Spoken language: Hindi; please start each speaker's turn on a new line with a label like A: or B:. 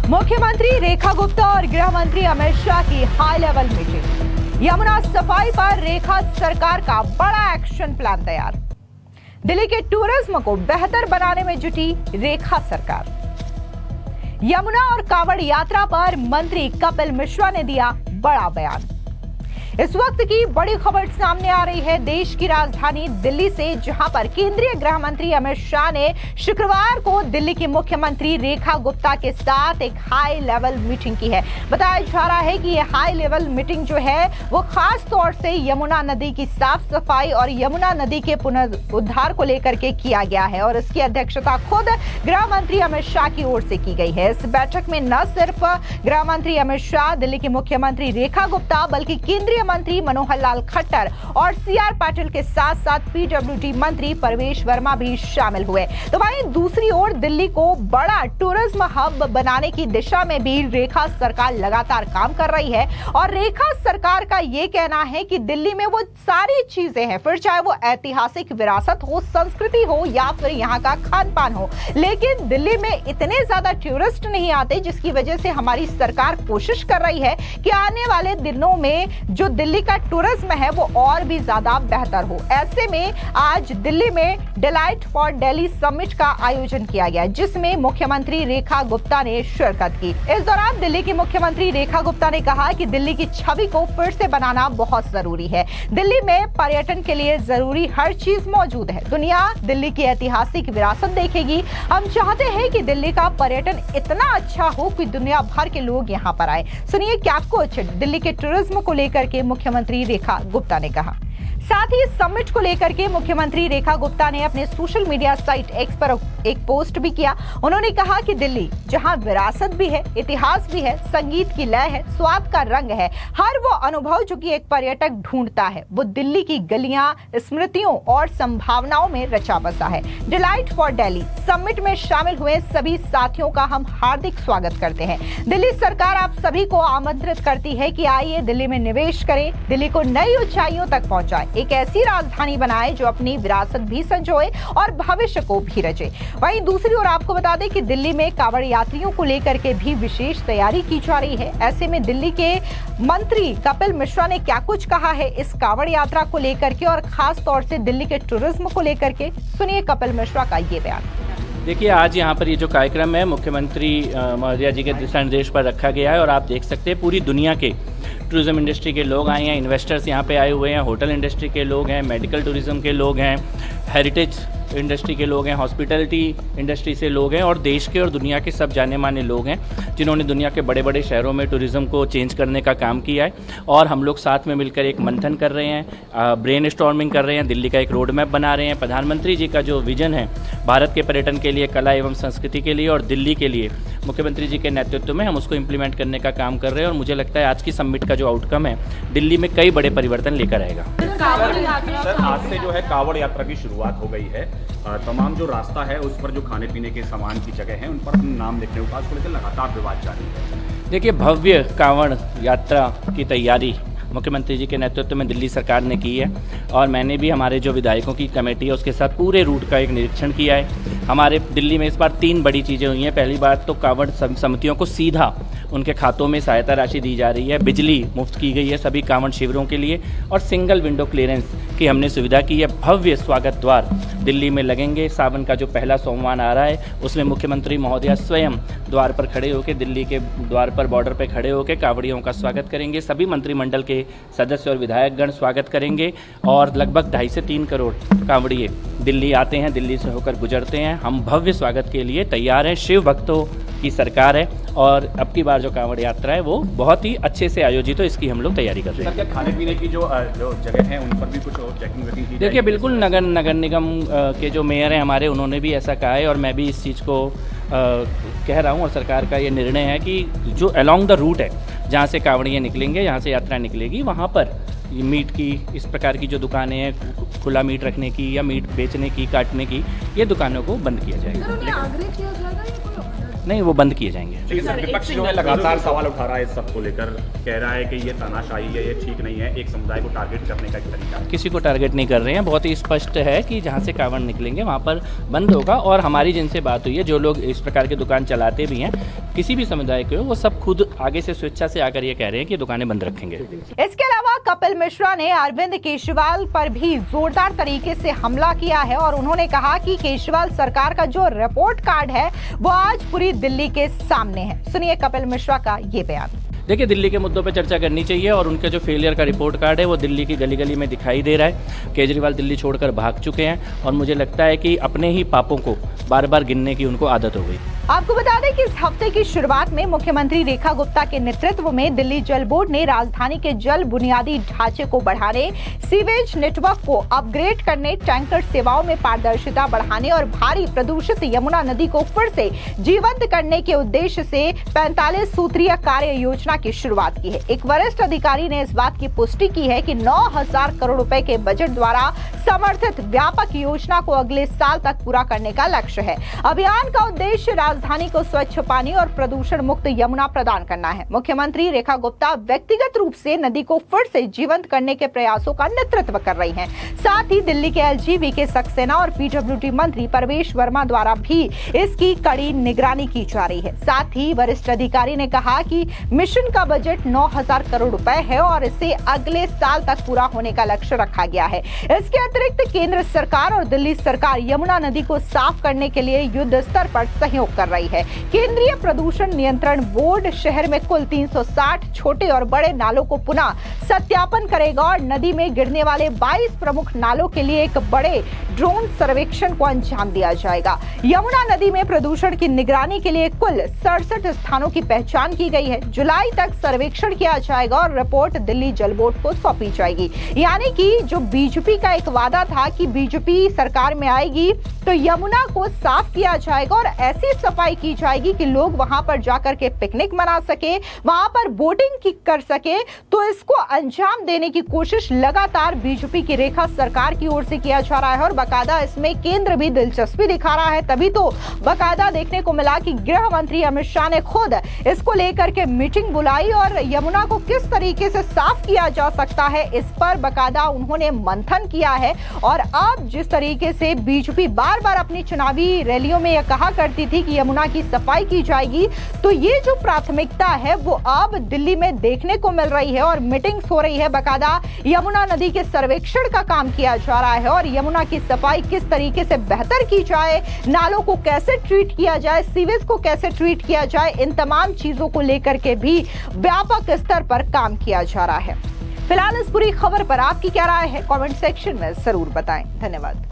A: मुख्यमंत्री रेखा गुप्ता और गृह मंत्री अमित शाह की हाई लेवल मीटिंग। यमुना सफाई पर रेखा सरकार का बड़ा एक्शन प्लान तैयार। दिल्ली के टूरिज्म को बेहतर बनाने में जुटी रेखा सरकार। यमुना और कांवड़ यात्रा पर मंत्री कपिल मिश्रा ने दिया बड़ा बयान। इस वक्त की बड़ी खबर सामने आ रही है देश की राजधानी दिल्ली से, जहां पर केंद्रीय गृह मंत्री अमित शाह ने शुक्रवार को दिल्ली की मुख्यमंत्री रेखा गुप्ता के साथ एक हाई लेवल मीटिंग की है। बताया जा रहा है कि यह हाई लेवल मीटिंग जो है वो खास तौर से यमुना नदी की साफ सफाई और यमुना नदी के पुनरुद्धार को लेकर के किया गया है और इसकी अध्यक्षता खुद गृह मंत्री अमित शाह की ओर से की गई है। इस बैठक में न सिर्फ गृह मंत्री अमित शाह, दिल्ली की मुख्यमंत्री रेखा गुप्ता, बल्कि केंद्रीय मंत्री मनोहर लाल खट्टर और सीआर पाटिल के साथ साथ पीडब्ल्यूडी मंत्री परवेश वर्मा भी शामिल हुए। तो वहीं दूसरी ओर दिल्ली को बड़ा टूरिज्म हब बनाने की दिशा में भी रेखा सरकार लगातार काम कर रही है और रेखा सरकार का ये कहना है कि दिल्ली में वो सारी चीजें हैं, फिर चाहे वो ऐतिहासिक विरासत हो, संस्कृति हो या फिर यहाँ का खान पान हो, लेकिन दिल्ली में इतने ज्यादा टूरिस्ट नहीं आते, जिसकी वजह से हमारी सरकार कोशिश कर रही है कि आने वाले दिनों में जो दिल्ली का टूरिज्म है वो और भी ज्यादा बेहतर हो। ऐसे में आज दिल्ली में डिलाइट फॉर दिल्ली समिट का आयोजन किया गया, जिसमें मुख्यमंत्री रेखा गुप्ता ने शिरकत की। इस दौरान दिल्ली की मुख्यमंत्री रेखा गुप्ता ने कहा कि दिल्ली की छवि को फिर से बनाना बहुत जरूरी है। दिल्ली में पर्यटन के लिए जरूरी हर चीज मौजूद है। दुनिया दिल्ली की ऐतिहासिक विरासत देखेगी। हम चाहते हैं कि दिल्ली का पर्यटन इतना अच्छा हो कि दुनिया भर के लोग यहाँ पर आए। सुनिए क्या कुछ दिल्ली के टूरिज्म को लेकर के मुख्यमंत्री रेखा गुप्ता ने कहा। साथ ही समिट को लेकर के मुख्यमंत्री रेखा गुप्ता ने अपने सोशल मीडिया साइट एक्स पर एक पोस्ट भी किया। उन्होंने कहा कि दिल्ली जहां विरासत भी है, इतिहास भी है, संगीत की लय है, स्वाद का रंग है, हर वो अनुभव जो कि एक पर्यटक ढूंढता है, वो दिल्ली की गलियां स्मृतियों और संभावनाओं में रचा बसा है। डिलाइट फॉर दिल्ली समिट में शामिल हुए सभी साथियों का हम हार्दिक स्वागत करते हैं। दिल्ली सरकार आप सभी को आमंत्रित करती है कि आइए दिल्ली में निवेश करें, दिल्ली को नई ऊंचाइयों तक पहुंचाए, एक ऐसी राजधानी बनाए जो अपनी विरासत भी संजोए और भविष्य को भी रचे। वहीं दूसरी ओर आपको बता दें कि दिल्ली में कांवड़ यात्रियों को लेकर के भी विशेष तैयारी की जा रही है। ऐसे में दिल्ली के मंत्री कपिल मिश्रा ने क्या कुछ कहा है इस कांवड़ यात्रा को लेकर के और खास तौर से दिल्ली के टूरिज्म को लेकर के, सुनिए कपिल मिश्रा का ये बयान।
B: देखिए, आज यहाँ पर ये जो कार्यक्रम है मुख्यमंत्री महोदया जी के दिशा निर्देश पर रखा गया है और आप देख सकते हैं पूरी दुनिया के टूरिज्म इंडस्ट्री के लोग आए हैं, इन्वेस्टर्स यहाँ पे आए हुए हैं, होटल इंडस्ट्री के लोग हैं, मेडिकल टूरिज्म के लोग हैं, हेरिटेज इंडस्ट्री के लोग हैं, हॉस्पिटैलिटी इंडस्ट्री से लोग हैं और देश के और दुनिया के सब जाने माने लोग हैं जिन्होंने दुनिया के बड़े बड़े शहरों में टूरिज्म को चेंज करने का काम किया है। और हम लोग साथ में मिलकर एक मंथन कर रहे हैं, ब्रेन स्टॉर्मिंग कर रहे हैं, दिल्ली का एक रोड मैप बना रहे हैं। प्रधानमंत्री जी का जो विजन है भारत के पर्यटन के लिए, कला एवं संस्कृति के लिए और दिल्ली के लिए, मुख्यमंत्री जी के नेतृत्व में हम उसको इम्प्लीमेंट करने का काम कर रहे हैं और मुझे लगता है आज की समिट का जो आउटकम है दिल्ली में कई बड़े परिवर्तन लेकर आएगा।
C: सर, आज से जो है कांवड़ यात्रा की शुरुआत हो गई है। तमाम जो रास्ता है उस पर जो खाने पीने के सामान की जगह है उन पर नाम लिखने को उसको लेकर लगातार विवाद जारी है।
B: देखिए, भव्य कांवड़ यात्रा की तैयारी मुख्यमंत्री जी के नेतृत्व में दिल्ली सरकार ने की है और मैंने भी हमारे जो विधायकों की कमेटी है उसके साथ पूरे रूट का एक निरीक्षण किया है। हमारे दिल्ली में इस बार 3 बड़ी चीज़ें हुई हैं। पहली बात तो कांवड़ समितियों को सीधा उनके खातों में सहायता राशि दी जा रही है, बिजली मुफ्त की गई है सभी कांवड़ शिविरों के लिए और सिंगल विंडो क्लियरेंस की हमने सुविधा की है। भव्य स्वागत द्वार दिल्ली में लगेंगे। सावन का जो पहला सोमवार आ रहा है उसमें मुख्यमंत्री महोदया स्वयं द्वार पर खड़े होकर, दिल्ली के द्वार पर बॉर्डर पर खड़े होकर कांवड़ियों का स्वागत करेंगे। सभी मंत्रिमंडल के सदस्य और विधायकगण स्वागत करेंगे और लगभग 2.5 से 3 करोड़ कांवड़िए दिल्ली आते हैं, दिल्ली से होकर गुजरते हैं। हम भव्य स्वागत के लिए तैयार हैं। शिव भक्तों की सरकार है और अब की बार जो कांवड़ यात्रा है वो बहुत ही अच्छे से आयोजित हो, इसकी हम लोग तैयारी कर रहे हैं।
C: सर, क्या खाने पीने की जो जगह है उन पर भी कुछ चेकिंग वेकिंग की?
B: देखिए, बिल्कुल नगर निगम के जो मेयर हैं हमारे, उन्होंने भी ऐसा कहा है और मैं भी इस चीज़ को कह रहा हूँ और सरकार का ये निर्णय है कि जो अलॉन्ग द रूट है जहाँ से कांवड़ियाँ निकलेंगे, जहाँ से यात्रा निकलेगी, वहाँ पर मीट की इस प्रकार की जो दुकानें हैं, खुला मीट रखने की या मीट बेचने की, काटने की, ये दुकानों को बंद किया जाएगा। नहीं, वो बंद किए जाएंगे।
C: लेकिन सर विपक्ष जो है लगातार सवाल उठा रहा है इस सब को लेकर, कह रहा है कि ये तानाशाही है, ये ठीक नहीं है, एक समुदाय को टारगेट करने का एक तरीका है।
B: किसी को टारगेट नहीं कर रहे हैं, बहुत ही स्पष्ट है कि जहाँ से कावड़ निकलेंगे वहाँ पर बंद होगा। और हमारी जिनसे बात हुई है, जो लोग इस प्रकार की दुकान चलाते भी हैं, किसी भी समुदाय के हो, वो सब खुद आगे से स्वेच्छा से आकर ये कह रहे हैं कि दुकानें बंद रखेंगे।
A: इसके अलावा कपिल मिश्रा ने अरविंद केजरीवाल पर भी जोरदार तरीके से हमला किया है और उन्होंने कहा कि केजरीवाल सरकार का जो रिपोर्ट कार्ड है वो आज पूरी दिल्ली के सामने है। सुनिए कपिल मिश्रा का ये बयान।
B: देखिए, दिल्ली के मुद्दों पे चर्चा करनी चाहिए और उनके जो फेलियर का रिपोर्ट कार्ड है वो दिल्ली की गली गली में दिखाई दे रहा है। केजरीवाल दिल्ली छोड़कर भाग चुके हैं और मुझे लगता है कि अपने ही पापों को बार बार गिनने की उनको आदत हो गई।
A: आपको बता दें कि इस हफ्ते की शुरुआत में मुख्यमंत्री रेखा गुप्ता के नेतृत्व में दिल्ली जल बोर्ड ने राजधानी के जल बुनियादी ढांचे को बढ़ाने, सीवेज नेटवर्क को अपग्रेड करने, टैंकर सेवाओं में पारदर्शिता बढ़ाने और भारी प्रदूषित यमुना नदी को फिर से जीवंत करने के उद्देश्य से 45 सूत्रीय कार्य योजना की शुरुआत की है। एक वरिष्ठ अधिकारी ने इस बात की पुष्टि की है कि 9,000 करोड़ रुपए के बजट द्वारा समर्थित व्यापक योजना को अगले साल तक पूरा करने का लक्ष्य है। अभियान का उद्देश्य राजधानी को स्वच्छ पानी और प्रदूषण मुक्त यमुना प्रदान करना है। मुख्यमंत्री रेखा गुप्ता व्यक्तिगत रूप से नदी को फिर से जीवंत करने के प्रयासों का नेतृत्व कर रही हैं। साथ ही दिल्ली के LGV सक्सेना और PWD मंत्री परवेश वर्मा द्वारा भी इसकी कड़ी निगरानी की जा रही है। साथ ही वरिष्ठ अधिकारी ने कहा कि मिशन का बजट 9,000 करोड़ रुपए है और इसे अगले साल तक पूरा होने का लक्ष्य रखा गया है। इसके अतिरिक्त केंद्र सरकार और दिल्ली सरकार यमुना नदी को साफ करने के लिए युद्ध स्तर पर सहयोग कर रही है। केंद्रीय प्रदूषण नियंत्रण बोर्ड शहर में कुल 360 छोटे और बड़े नालों को पुनः सत्यापन करेगा और नदी में गिरने वाले 22 प्रमुख नालों के लिए एक बड़े ड्रोन सर्वेक्षण को अंजाम दिया जाएगा। यमुना नदी में प्रदूषण की निगरानी के लिए कुल 67 स्थानों की पहचान की गई है। जुलाई तक सर्वेक्षण किया जाएगा और रिपोर्ट दिल्ली जल बोर्ड को सौंपी जाएगी। यानी कि जो बीजेपी का एक वादा था कि बीजेपी सरकार में आएगी तो यमुना को साफ किया जाएगा और ऐसी सफाई की जाएगी कि लोग वहां पर जाकर के पिकनिक मना सके, वहां पर बोटिंग कर सके। तो इसको अंजाम देने की कोशिश लगातार बीजेपी की रेखा सरकार की ओर से किया जा रहा है और बाकायदा इसमें केंद्र भी दिलचस्पी दिखा रहा है। तभी तो बाकायदा देखने को मिला कि गृह मंत्री अमित शाह ने खुद इसको लेकर के मीटिंग बुलाई और यमुना को किस तरीके से साफ किया जा सकता है इस पर बाकायदा उन्होंने मंथन किया है। और अब जिस तरीके से बीजेपी बार बार अपनी चुनावी रैलियों में यह कहा करती थी कि यमुना की सफाई की जाएगी, तो ये जो प्राथमिकता है वो अब दिल्ली में देखने को मिल रही है और मीटिंग्स हो रही है। बाकायदा यमुना नदी के सर्वेक्षण का काम किया जा रहा है और यमुना की सफाई किस तरीके से बेहतर की जाए, नालों को कैसे ट्रीट किया जाए, सीवेज को कैसे ट्रीट किया जाए, इन तमाम चीजों को लेकर के भी व्यापक स्तर पर काम किया जा रहा है। फिलहाल इस पूरी खबर पर आपकी क्या राय है, कमेंट सेक्शन में जरूर बताएं। धन्यवाद।